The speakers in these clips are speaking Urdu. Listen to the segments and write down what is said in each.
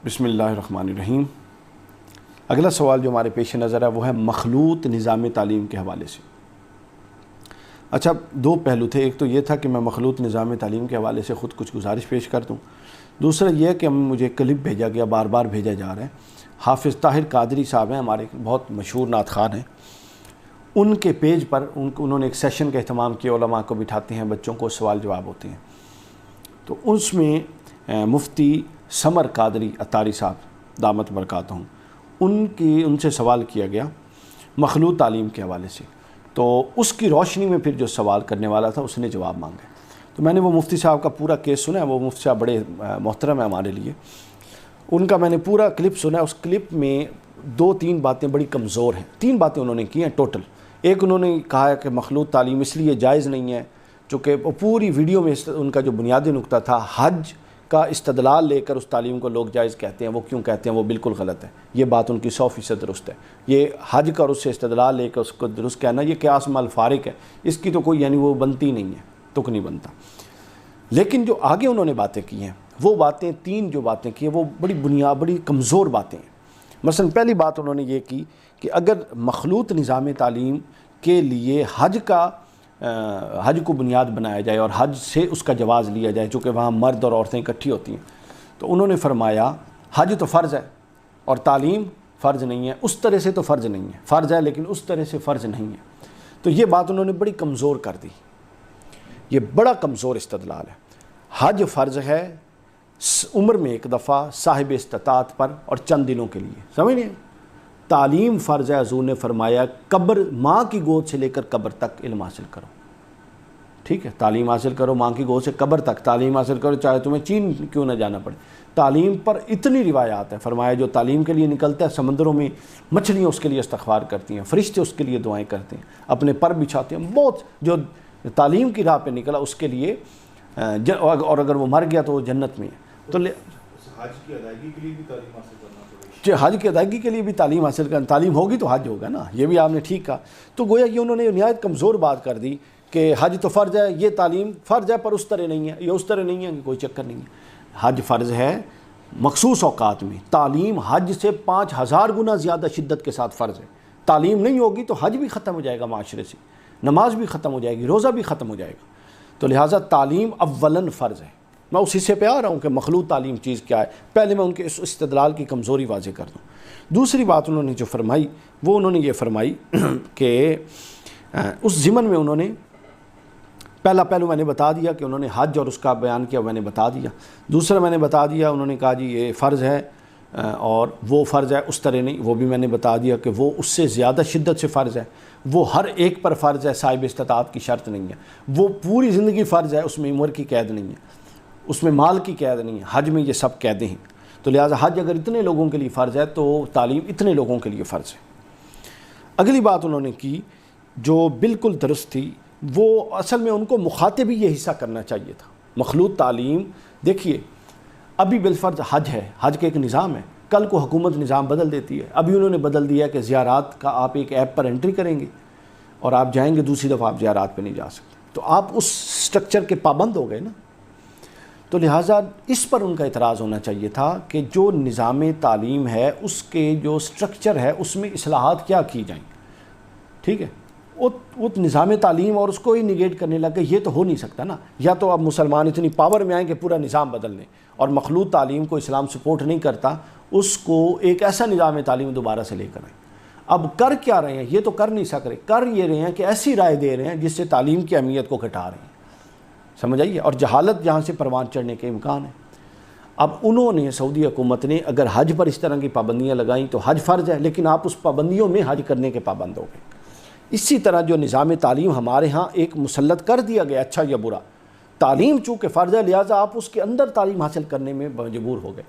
بسم اللہ الرحمن الرحیم۔ اگلا سوال جو ہمارے پیش نظر ہے وہ ہے مخلوط نظام تعلیم کے حوالے سے۔ اچھا، دو پہلو تھے، ایک تو یہ تھا کہ میں مخلوط نظام تعلیم کے حوالے سے خود کچھ گزارش پیش کر دوں، دوسرا یہ کہ مجھے کلپ بھیجا گیا، بار بار بھیجا جا رہا ہے۔ حافظ طاہر قادری صاحب ہیں، ہمارے بہت مشہور نعت خوان ہیں، ان کے پیج پر انہوں نے ایک سیشن کا اہتمام کیا، علماء کو بٹھاتے ہیں، بچوں کو سوال جواب ہوتے ہیں، تو اس میں مفتی سمر قادری اتاری صاحب دامت برکاتہم ان سے سوال کیا گیا مخلوط تعلیم کے حوالے سے، تو اس کی روشنی میں پھر جو سوال کرنے والا تھا اس نے جواب مانگا، تو میں نے وہ مفتی صاحب کا پورا کیس سنا ہے۔ وہ مفتی صاحب بڑے محترم ہیں ہمارے لیے، ان کا میں نے پورا کلپ سنا ہے۔ اس کلپ میں دو تین باتیں بڑی کمزور ہیں، تین باتیں انہوں نے کی ہیں ٹوٹل۔ ایک، انہوں نے کہا ہے کہ مخلوط تعلیم اس لیے جائز نہیں ہے چونکہ پوری ویڈیو میں ان کا جو بنیادی نقطہ تھا حج کا استدلال لے کر اس تعلیم کو لوگ جائز کہتے ہیں، وہ کیوں کہتے ہیں، وہ بالکل غلط ہے، یہ بات ان کی 100% درست ہے۔ یہ حج کا اور اس سے استدلال لے کر اس کو درست کہنا، یہ قیاس مع الفارق ہے، اس کی تو کوئی یعنی وہ بنتی نہیں ہے، تک نہیں بنتا۔ لیکن جو آگے انہوں نے باتیں کی ہیں، وہ باتیں تین جو باتیں کی ہیں وہ بڑی کمزور باتیں ہیں۔ مثلا پہلی بات انہوں نے یہ کی کہ اگر مخلوط نظام تعلیم کے لیے حج کو بنیاد بنایا جائے اور حج سے اس کا جواز لیا جائے، چونکہ وہاں مرد اور عورتیں اکٹھی ہوتی ہیں، تو انہوں نے فرمایا حج تو فرض ہے اور تعلیم فرض نہیں ہے، اس طرح سے تو فرض نہیں ہے، فرض ہے لیکن اس طرح سے فرض نہیں ہے۔ تو یہ بات انہوں نے بڑی کمزور کر دی، یہ بڑا کمزور استدلال ہے۔ حج فرض ہے عمر میں ایک دفعہ صاحب استطاعت پر اور چند دنوں کے لیے، سمجھ نہیں؟ تعلیم فرض ہے، حضور نے فرمایا قبر، ماں کی گود سے لے کر قبر تک علم حاصل کرو، ٹھیک ہے، تعلیم حاصل کرو، ماں کی گود سے قبر تک تعلیم حاصل کرو، چاہے تمہیں چین کیوں نہ جانا پڑے۔ تعلیم پر اتنی روایات ہیں، فرمایا جو تعلیم کے لیے نکلتا ہے سمندروں میں مچھلیاں اس کے لیے استغفار کرتی ہیں، فرشتے اس کے لیے دعائیں کرتے ہیں، اپنے پر بچھاتے ہیں، بہت جو تعلیم کی راہ پہ نکلا اس کے لیے، اور اگر وہ مر گیا تو وہ جنت میں ہے۔ تو حج کی ادائیگی کے لیے بھی تعلیم حاصل کرنا پڑے گی، حج کی ادائیگی کے لیے بھی تعلیم حاصل کرنا، تعلیم ہوگی تو حج ہوگا نا، یہ بھی آپ نے ٹھیک کہا۔ تو گویا کہ انہوں نے نہایت کمزور بات کر دی کہ حج تو فرض ہے، یہ تعلیم فرض ہے پر اس طرح نہیں ہے، یہ اس طرح نہیں ہے، کوئی چکر نہیں ہے۔ حج فرض ہے مخصوص اوقات میں، تعلیم حج سے 5000 گنا زیادہ شدت کے ساتھ فرض ہے۔ تعلیم نہیں ہوگی تو حج بھی ختم ہو جائے گا معاشرے سے، نماز بھی ختم ہو جائے گی، روزہ بھی ختم ہو جائے گا۔ تو لہٰذا تعلیم اولاً فرض ہے۔ میں اسی سے پہ آ رہا ہوں کہ مخلوط تعلیم چیز کیا ہے، پہلے میں ان کے اس استدلال کی کمزوری واضح کر دوں۔ دوسری بات انہوں نے جو فرمائی وہ انہوں نے یہ فرمائی کہ اس ضمن میں انہوں نے پہلو میں نے بتا دیا کہ انہوں نے حج اور اس کا بیان کیا، میں نے بتا دیا۔ دوسرا میں نے بتا دیا، انہوں نے کہا جی یہ فرض ہے اور وہ فرض ہے اس طرح نہیں، وہ بھی میں نے بتا دیا کہ وہ اس سے زیادہ شدت سے فرض ہے، وہ ہر ایک پر فرض ہے، صاحب استطاعت کی شرط نہیں ہے، وہ پوری زندگی فرض ہے، اس میں عمر کی قید نہیں ہے، اس میں مال کی قید نہیں ہے، حج میں یہ سب قیدیں ہیں۔ تو لہٰذا حج اگر اتنے لوگوں کے لیے فرض ہے تو تعلیم اتنے لوگوں کے لیے فرض ہے۔ اگلی بات انہوں نے کی جو بالکل درست تھی، وہ اصل میں ان کو مخاطب ہی یہ حصہ کرنا چاہیے تھا۔ مخلوط تعلیم دیکھیے، ابھی بالفرض حج ہے، حج کا ایک نظام ہے، کل کو حکومت نظام بدل دیتی ہے۔ ابھی انہوں نے بدل دیا کہ زیارات کا آپ ایک ایپ پر انٹری کریں گے اور آپ جائیں گے، دوسری دفعہ آپ زیارات پہ نہیں جا سکتے، تو آپ اس سٹرکچر کے پابند ہو گئے نا۔ تو لہٰذا اس پر ان کا اعتراض ہونا چاہیے تھا کہ جو نظام تعلیم ہے اس کے جو سٹرکچر ہے اس میں اصلاحات کیا کی جائیں، ٹھیک ہے۔ وہ نظام تعلیم اور اس کو ہی نگیٹ کرنے لگ گئے، یہ تو ہو نہیں سکتا نا۔ یا تو اب مسلمان اتنی پاور میں آئیں کہ پورا نظام بدل لیں، اور مخلوط تعلیم کو اسلام سپورٹ نہیں کرتا، اس کو ایک ایسا نظام تعلیم دوبارہ سے لے کر آئیں۔ اب کر کیا رہے ہیں، یہ تو کر نہیں سک رہے، کر یہ رہے ہیں کہ ایسی رائے دے رہے ہیں جس سے تعلیم کی اہمیت کو گھٹا رہے ہیں، سمجھ آئیے، اور جہالت جہاں سے پروان چڑھنے کے امکان ہیں۔ اب انہوں نے، سعودی حکومت نے اگر حج پر اس طرح کی پابندیاں لگائیں تو حج فرض ہے، لیکن آپ اس پابندیوں میں حج کرنے کے پابند ہو گئے۔ اسی طرح جو نظام تعلیم ہمارے ہاں ایک مسلط کر دیا گیا، اچھا یا برا، تعلیم چونکہ فرض ہے لہٰذا آپ اس کے اندر تعلیم حاصل کرنے میں مجبور ہو گئے۔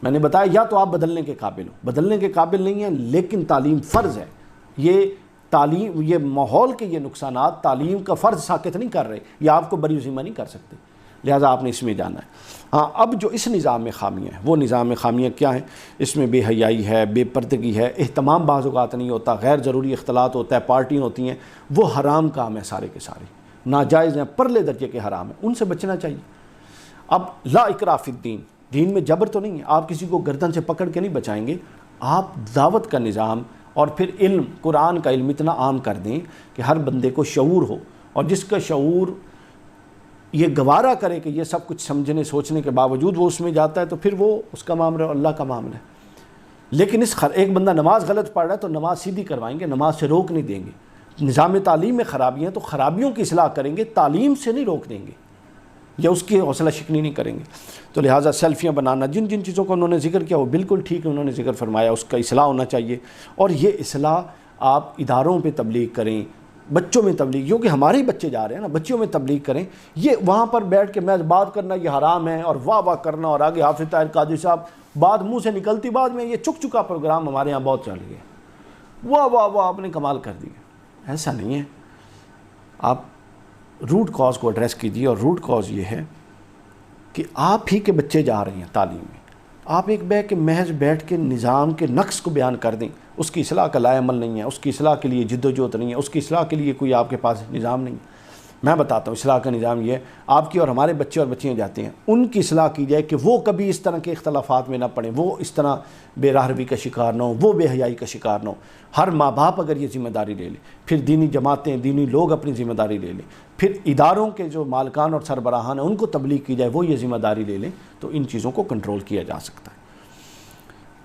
میں نے بتایا یا تو آپ بدلنے کے قابل ہو، بدلنے کے قابل نہیں ہیں لیکن تعلیم فرض ہے۔ یہ تعلیم، یہ ماحول کے یہ نقصانات تعلیم کا فرض ساقط نہیں کر رہے، یہ آپ کو بری ذمہ نہیں کر سکتے، لہٰذا آپ نے اس میں جانا ہے۔ ہاں، اب جو اس نظام میں خامیاں ہیں، وہ نظام میں خامیاں کیا ہیں؟ اس میں بے حیائی ہے، بے پردگی ہے، اہتمام بعض اوقات نہیں ہوتا، غیر ضروری اختلاط ہوتا ہے، پارٹیاں ہوتی ہیں، وہ حرام کام ہے، سارے کے سارے ناجائز ہیں، پرلے درجے کے حرام ہیں، ان سے بچنا چاہیے۔ اب لا اکراہ فی الدین، دین میں جبر تو نہیں ہے، آپ کسی کو گردن سے پکڑ کے نہیں بچائیں گے، آپ دعوت کا نظام اور پھر علم، قرآن کا علم اتنا عام کر دیں کہ ہر بندے کو شعور ہو، اور جس کا شعور یہ گوارا کرے کہ یہ سب کچھ سمجھنے سوچنے کے باوجود وہ اس میں جاتا ہے، تو پھر وہ اس کا معاملہ ہے، اللہ کا معاملہ ہے۔ لیکن ایک بندہ نماز غلط پڑھ رہا ہے تو نماز سیدھی کروائیں گے، نماز سے روک نہیں دیں گے۔ نظام تعلیم میں خرابیاں تو خرابیوں کی اصلاح کریں گے، تعلیم سے نہیں روک دیں گے یا اس کی حوصلہ شکنی نہیں کریں گے۔ تو لہٰذا سیلفیاں بنانا، جن جن چیزوں کا انہوں نے ذکر کیا وہ بالکل ٹھیک ہے، انہوں نے ذکر فرمایا، اس کا اصلاح ہونا چاہیے، اور یہ اصلاح آپ اداروں پہ تبلیغ کریں، بچوں میں تبلیغ، کیونکہ ہمارے ہی بچے جا رہے ہیں نا، بچوں میں تبلیغ کریں۔ یہ وہاں پر بیٹھ کے میں بات کرنا یہ حرام ہے اور واہ واہ کرنا، اور آگے حافظ طاہر قادری صاحب بات منہ سے نکلتی بعد میں، یہ چک چکا پروگرام ہمارے ہاں بہت چل گیا، واہ واہ واہ آپ نے کمال کر دیا۔ ایسا نہیں ہے، آپ روٹ کاز کو ایڈریس کیجیے، اور روٹ کاز یہ ہے کہ آپ ہی کے بچے جا رہے ہیں تعلیم میں، آپ ایک محض بیٹھ کے نظام کے نقص کو بیان کر دیں، اس کی اصلاح کا لائے عمل نہیں ہے، اس کی اصلاح کے لیے جد و جہد نہیں ہے، اس کی اصلاح کے لیے کوئی آپ کے پاس نظام نہیں ہے۔ میں بتاتا ہوں اصلاح کا نظام یہ ہے، آپ کی اور ہمارے بچے اور بچیاں جاتے ہیں، ان کی اصلاح کی جائے کہ وہ کبھی اس طرح کے اختلافات میں نہ پڑیں، وہ اس طرح بے راہ روی کا شکار نہ ہو، وہ بے حیائی کا شکار نہ ہو۔ ہر ماں باپ اگر یہ ذمہ داری لے لے، پھر دینی جماعتیں، دینی لوگ اپنی ذمہ داری لے لیں، پھر اداروں کے جو مالکان اور سربراہان ہیں ان کو تبلیغ کی جائے، وہ یہ ذمہ داری لے لیں، تو ان چیزوں کو کنٹرول کیا جا سکتا ہے۔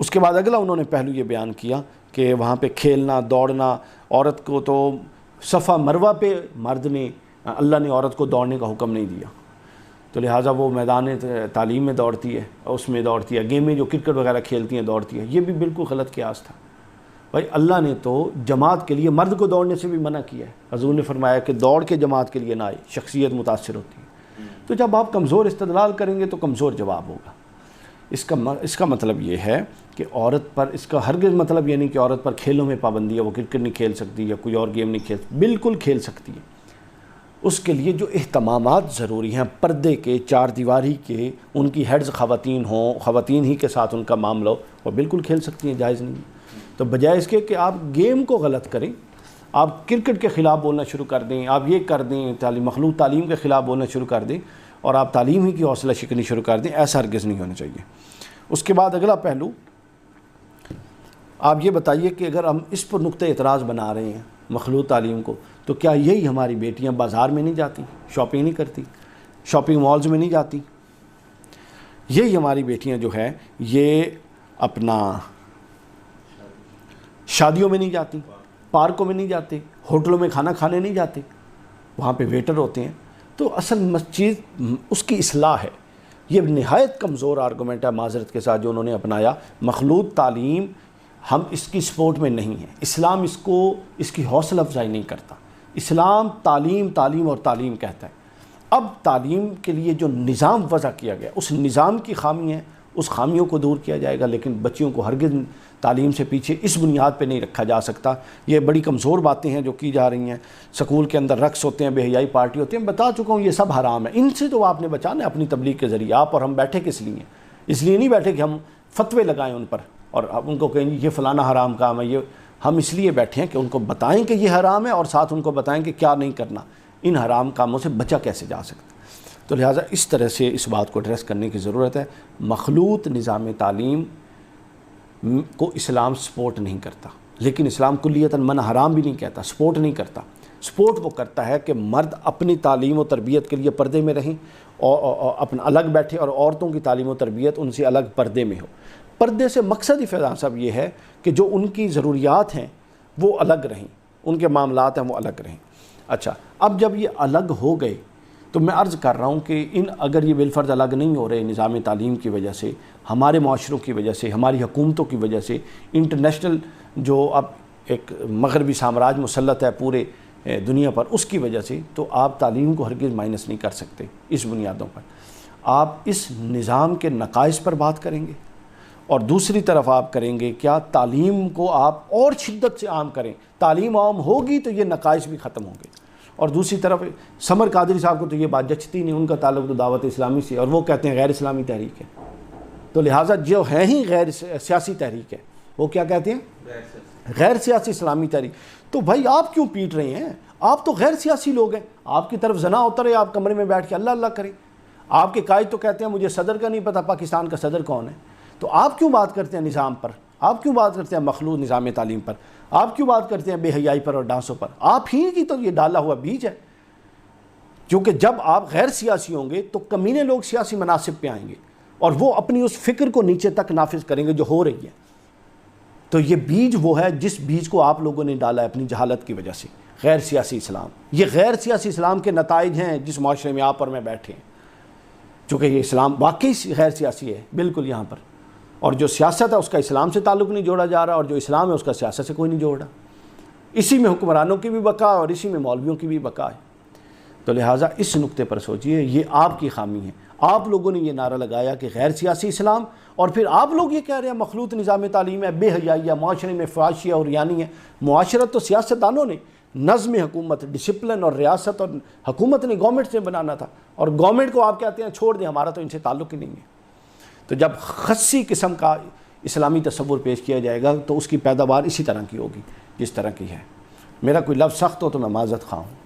اس کے بعد اگلا انہوں نے پہلو یہ بیان کیا کہ وہاں پہ کھیلنا دوڑنا، عورت کو تو صفا مروہ پہ مرد نے، اللہ نے عورت کو دوڑنے کا حکم نہیں دیا، تو لہٰذا وہ میدان تعلیم میں دوڑتی ہے، اس میں دوڑتی ہے، گیمیں جو کرکٹ وغیرہ کھیلتی ہیں دوڑتی ہے، یہ بھی بالکل غلط قیاس تھا۔ بھائی اللہ نے تو جماعت کے لیے مرد کو دوڑنے سے بھی منع کیا ہے، حضور نے فرمایا کہ دوڑ کے جماعت کے لیے نہ آئے، شخصیت متاثر ہوتی ہے۔ تو جب آپ کمزور استدلال کریں گے تو کمزور جواب ہوگا۔ اس کا مطلب یہ ہے کہ عورت پر، اس کا ہرگز مطلب یہ نہیں کہ عورت پر کھیلوں میں پابندی ہے، وہ کرکٹ نہیں کھیل سکتی یا کوئی اور گیم نہیں کھیل سکتی، بالکل کھیل سکتی ہے۔ اس کے لیے جو اہتمامات ضروری ہیں، پردے کے، چار دیواری کے، ان کی ہیڈز خواتین ہوں، خواتین ہی کے ساتھ ان کا معاملہ ہو، وہ بالکل کھیل سکتی ہیں، جائز نہیں ہے۔ تو بجائے اس کے کہ آپ گیم کو غلط کریں، آپ کرکٹ کے خلاف بولنا شروع کر دیں، آپ یہ کر دیں، مخلوط تعلیم کے خلاف بولنا شروع کر دیں، اور آپ تعلیم ہی کی حوصلہ شکنی شروع کر دیں، ایسا ہرگز نہیں ہونا چاہیے۔ اس کے بعد اگلا پہلو، آپ یہ بتائیے کہ اگر ہم اس پر نقطہ اعتراض بنا رہے ہیں مخلوط تعلیم کو، تو کیا یہی ہماری بیٹیاں بازار میں نہیں جاتی، شاپنگ نہیں کرتی، شاپنگ مالز میں نہیں جاتی؟ یہی ہماری بیٹیاں جو ہے یہ اپنا شادیوں میں نہیں جاتی، پارکوں میں نہیں جاتے، ہوٹلوں میں کھانا کھانے نہیں جاتے، وہاں پہ ویٹر ہوتے ہیں۔ تو اصل چیز اس کی اصلاح ہے۔ یہ نہایت کمزور آرگومنٹ ہے معذرت کے ساتھ جو انہوں نے اپنایا۔ مخلوط تعلیم ہم اس کی سپورٹ میں نہیں ہیں، اسلام اس کی حوصلہ افزائی نہیں کرتا۔ اسلام تعلیم تعلیم اور تعلیم کہتا ہے۔ اب تعلیم کے لیے جو نظام وضع کیا گیا، اس نظام کی خامی ہے، اس خامیوں کو دور کیا جائے گا، لیکن بچیوں کو ہرگز تعلیم سے پیچھے اس بنیاد پہ نہیں رکھا جا سکتا۔ یہ بڑی کمزور باتیں ہیں جو کی جا رہی ہیں۔ سکول کے اندر رقص ہوتے ہیں، بے حیائی پارٹی ہوتے ہیں، بتا چکا ہوں یہ سب حرام ہے۔ ان سے تو آپ نے بچانا ہے اپنی تبلیغ کے ذریعے۔ آپ اور ہم بیٹھے کس لیے؟ اس لیے نہیں بیٹھے کہ ہم فتوے لگائیں ان پر اور اب ان کو کہیں یہ فلانا حرام کام ہے۔ یہ ہم اس لیے بیٹھے ہیں کہ ان کو بتائیں کہ یہ حرام ہے، اور ساتھ ان کو بتائیں کہ کیا نہیں کرنا، ان حرام کاموں سے بچا کیسے جا سکتا۔ تو لہٰذا اس طرح سے اس بات کو ایڈریس کرنے کی ضرورت ہے۔ مخلوط نظام تعلیم کو اسلام سپورٹ نہیں کرتا، لیکن اسلام کلیتاً منع حرام بھی نہیں کہتا، سپورٹ نہیں کرتا۔ سپورٹ وہ کرتا ہے کہ مرد اپنی تعلیم و تربیت کے لیے پردے میں رہیں اور اپنا الگ بیٹھے، اور عورتوں کی تعلیم و تربیت ان سے الگ پردے میں ہو۔ پردے سے مقصد ہی فیضان صاحب یہ ہے کہ جو ان کی ضروریات ہیں وہ الگ رہیں، ان کے معاملات ہیں وہ الگ رہیں۔ اچھا، اب جب یہ الگ ہو گئے تو میں عرض کر رہا ہوں کہ اگر یہ بالفرض الگ نہیں ہو رہے نظام تعلیم کی وجہ سے، ہمارے معاشروں کی وجہ سے، ہماری حکومتوں کی وجہ سے، انٹرنیشنل جو اب ایک مغربی سامراج مسلط ہے پورے دنیا پر، اس کی وجہ سے، تو آپ تعلیم کو ہرگز مائنس نہیں کر سکتے اس بنیادوں پر۔ آپ اس نظام کے نقائص پر بات کریں گے، اور دوسری طرف آپ کریں گے کیا، تعلیم کو آپ اور شدت سے عام کریں۔ تعلیم عام ہوگی تو یہ نقائص بھی ختم ہوں گے۔ اور دوسری طرف سمر قادری صاحب کو تو یہ بات جچتی نہیں، ان کا تعلق تو دعوت اسلامی سے، اور وہ کہتے ہیں غیر اسلامی تحریک ہے۔ تو لہٰذا جو ہے ہی غیر سیاسی تحریک ہے، وہ کیا کہتے ہیں؟ غیر سیاسی اسلامی تحریک۔ تو بھائی آپ کیوں پیٹ رہے ہیں؟ آپ تو غیر سیاسی لوگ ہیں، آپ کی طرف زنا ہوتا رہے، آپ کمرے میں بیٹھ کے اللہ اللہ کریں۔ آپ کے قائد تو کہتے ہیں مجھے صدر کا نہیں پتہ پاکستان کا صدر کون ہے، تو آپ کیوں بات کرتے ہیں نظام پر؟ آپ کیوں بات کرتے ہیں مخلوط نظام تعلیم پر؟ آپ کیوں بات کرتے ہیں بے حیائی پر اور ڈانسوں پر؟ آپ ہی کی تو یہ ڈالا ہوا بیج ہے، کیونکہ جب آپ غیر سیاسی ہوں گے تو کمینے لوگ سیاسی مناصب پہ آئیں گے اور وہ اپنی اس فکر کو نیچے تک نافذ کریں گے جو ہو رہی ہے۔ تو یہ بیج وہ ہے جس بیج کو آپ لوگوں نے ڈالا ہے اپنی جہالت کی وجہ سے، غیر سیاسی اسلام۔ یہ غیر سیاسی اسلام کے نتائج ہیں جس معاشرے میں آپ اور میں بیٹھے ہیں، چونکہ یہ اسلام واقعی غیر سیاسی ہے بالکل یہاں پر، اور جو سیاست ہے اس کا اسلام سے تعلق نہیں جوڑا جا رہا، اور جو اسلام ہے اس کا سیاست سے کوئی نہیں جوڑ رہا۔ اسی میں حکمرانوں کی بھی بقا اور اسی میں مولویوں کی بھی بقا ہے۔ تو لہٰذا اس نقطے پر سوچئے، یہ آپ کی خامی ہے۔ آپ لوگوں نے یہ نعرہ لگایا کہ غیر سیاسی اسلام، اور پھر آپ لوگ یہ کہہ رہے ہیں مخلوط نظام تعلیم ہے، بے حیائی ہے، معاشرے میں فحاشی اور یعنی ہے۔ معاشرت تو سیاستدانوں نے، نظم حکومت، ڈسپلن اور ریاست اور حکومت نے، گورنمنٹ سے بنانا تھا، اور گورنمنٹ کو آپ کہتے ہیں چھوڑ دیں، ہمارا تو ان سے تعلق ہی نہیں ہے۔ تو جب خصی قسم کا اسلامی تصور پیش کیا جائے گا تو اس کی پیداوار اسی طرح کی ہوگی جس طرح کی ہے۔ میرا کوئی لفظ سخت ہو تو میں معذرت خواہ ہوں۔